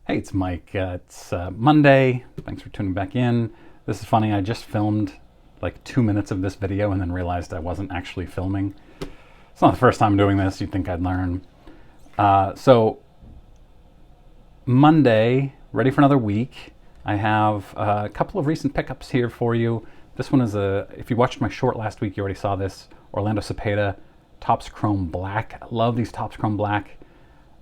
Hey, it's Mike. It's Monday. Thanks for tuning back in. This is funny. I just filmed like 2 minutes of this video and then realized I wasn't actually filming. It's not the first time doing this. You'd think I'd learn. So Monday, ready for another week. I have a couple of recent pickups here for you. This one is if you watched my short last week, you already saw this. Orlando Cepeda Topps Chrome Black. I love these Topps Chrome Black.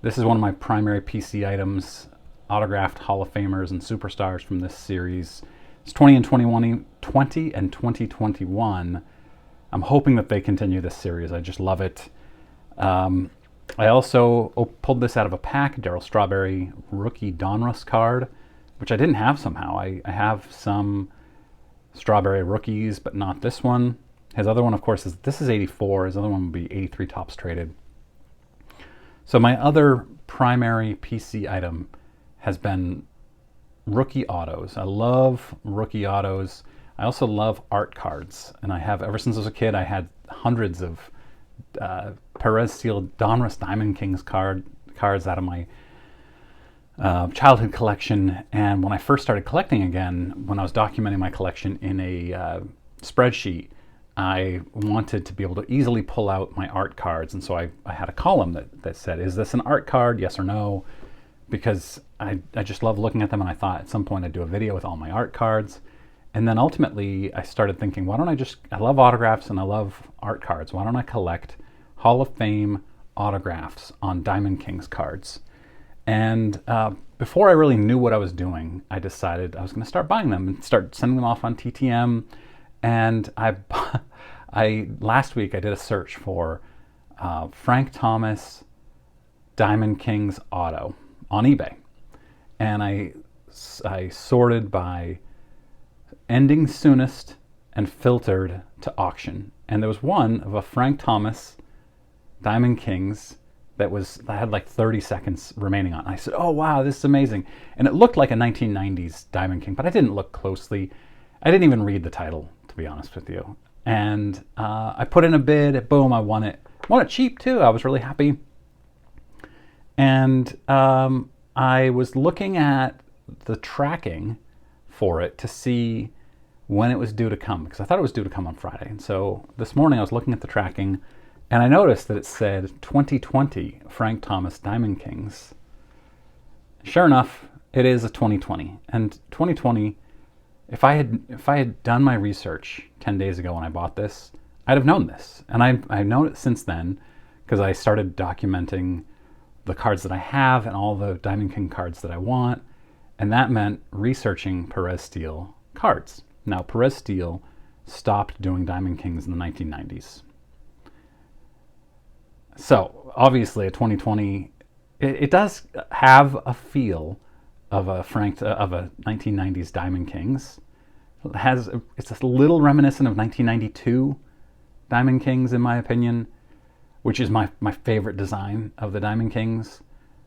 This is one of my primary PC items. Autographed Hall of Famers and superstars from this series. It's 20 and 2021. I'm hoping that they continue this series. I just love it. I also pulled this out of a pack, Darryl Strawberry rookie Donruss card, which I didn't have somehow. I have some Strawberry rookies, but not this one. His other one, of course, this is 84. His other one would be 83 Topps traded. So my other primary PC item has been rookie autos. I love rookie autos. I also love art cards, and I have ever since I was a kid. I had hundreds of Perez sealed Donruss Diamond Kings cards out of my childhood collection. And when I first started collecting again, when I was documenting my collection in a spreadsheet, I wanted to be able to easily pull out my art cards, and so I had a column that said, "Is this an art card? Yes or no?" Because I just love looking at them, and I thought at some point I'd do a video with all my art cards. And then ultimately I started thinking, why don't I love autographs and I love art cards. Why don't I collect Hall of Fame autographs on Diamond Kings cards? And before I really knew what I was doing, I decided I was going to start buying them and start sending them off on TTM. And last week I did a search for Frank Thomas Diamond Kings auto on eBay, and I sorted by ending soonest and filtered to auction, and there was one of a Frank Thomas Diamond Kings that had like 30 seconds remaining on. I said, "Oh wow, this is amazing," and it looked like a 1990s Diamond King, but I didn't look closely. I didn't even read the title, to be honest with you. And I put in a bid. Boom! I won it. Won it cheap too. I was really happy. And I was looking at the tracking for it to see when it was due to come, because I thought it was due to come on Friday. And so this morning I was looking at the tracking, and I noticed that it said 2020 Frank Thomas Diamond Kings. Sure enough, it is a 2020. And 2020, if I had done my research 10 days ago when I bought this, I'd have known this. And I've known it since then, because I started documenting the cards that I have and all the Diamond King cards that I want, and that meant researching Perez Steel cards. Now, Perez Steel stopped doing Diamond Kings in the 1990s. So, obviously, a 2020, it does have a feel of a 1990s Diamond Kings. It's a little reminiscent of 1992 Diamond Kings, in my opinion, which is my favorite design of the Diamond Kings,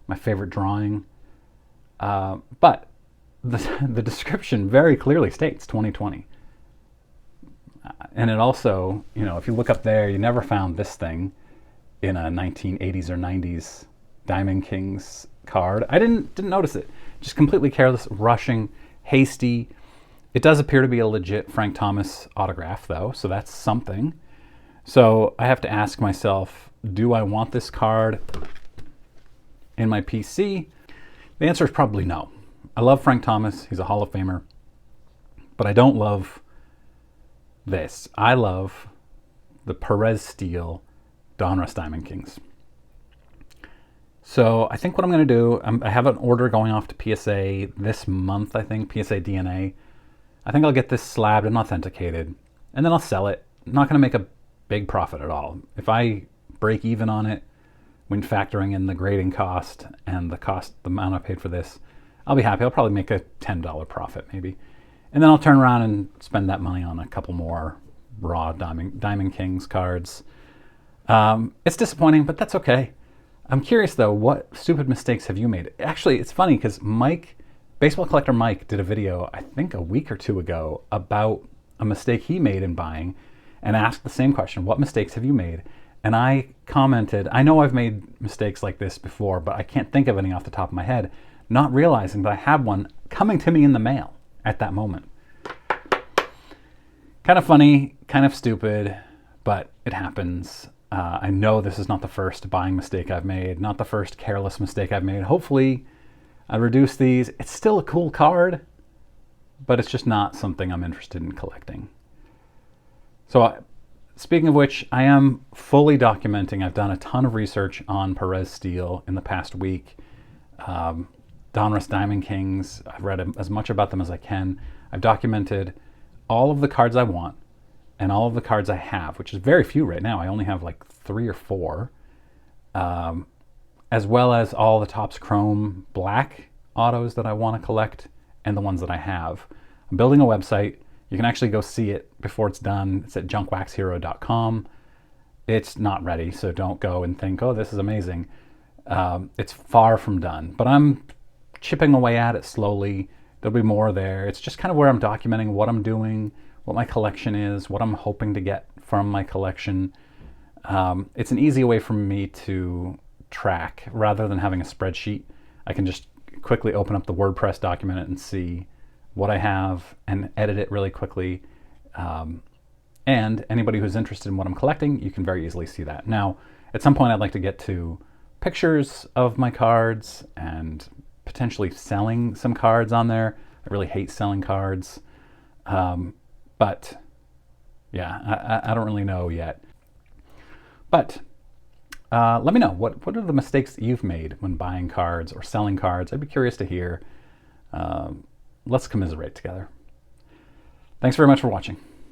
my favorite drawing. But the description very clearly states 2020. And it also, if you look up there, you never found this thing in a 1980s or 90s Diamond Kings card. I didn't notice it. Just completely careless, rushing, hasty. It does appear to be a legit Frank Thomas autograph, though, so that's something. So I have to ask myself, do I want this card in my PC? The answer is probably no. I love Frank Thomas. He's a Hall of Famer. But I don't love this. I love the Perez Steel Donruss Diamond Kings. So I think what I'm going to do, I have an order going off to PSA this month, I think, PSA DNA. I think I'll get this slabbed and authenticated, and then I'll sell it. I'm not going to make a big profit at all. If I break even on it when factoring in the grading cost and the amount I paid for this, I'll be happy. I'll probably make a $10 profit maybe. And then I'll turn around and spend that money on a couple more raw Diamond Kings cards. It's disappointing, but that's okay. I'm curious though, what stupid mistakes have you made? Actually, it's funny because Baseball Collector Mike did a video, I think a week or two ago, about a mistake he made in buying, and asked the same question, what mistakes have you made? And I commented, I know I've made mistakes like this before, but I can't think of any off the top of my head. not realizing that I had one coming to me in the mail at that moment. Kind of funny, kind of stupid, but it happens. I know this is not the first buying mistake I've made, not the first careless mistake I've made. Hopefully, I reduce these. It's still a cool card, but it's just not something I'm interested in collecting. So, speaking of which, I am fully documenting. I've done a ton of research on Perez Steel in the past week. Donruss Diamond Kings, I've read as much about them as I can. I've documented all of the cards I want and all of the cards I have, which is very few right now. I only have like 3 or 4, as well as all the Topps Chrome Black autos that I want to collect and the ones that I have. I'm building a website. You can actually go see it before it's done. It's at junkwaxhero.com. It's not ready, so don't go and think, oh, this is amazing. It's far from done, but I'm chipping away at it slowly. There'll be more there. It's just kind of where I'm documenting what I'm doing, what my collection is, what I'm hoping to get from my collection. It's an easy way for me to track rather than having a spreadsheet. I can just quickly open up the WordPress document and see what I have and edit it really quickly. And anybody who's interested in what I'm collecting, you can very easily see that. Now, at some point I'd like to get to pictures of my cards and potentially selling some cards on there. I really hate selling cards. But yeah, I don't really know yet. But let me know, what are the mistakes that you've made when buying cards or selling cards? I'd be curious to hear. Let's commiserate together. Thanks very much for watching.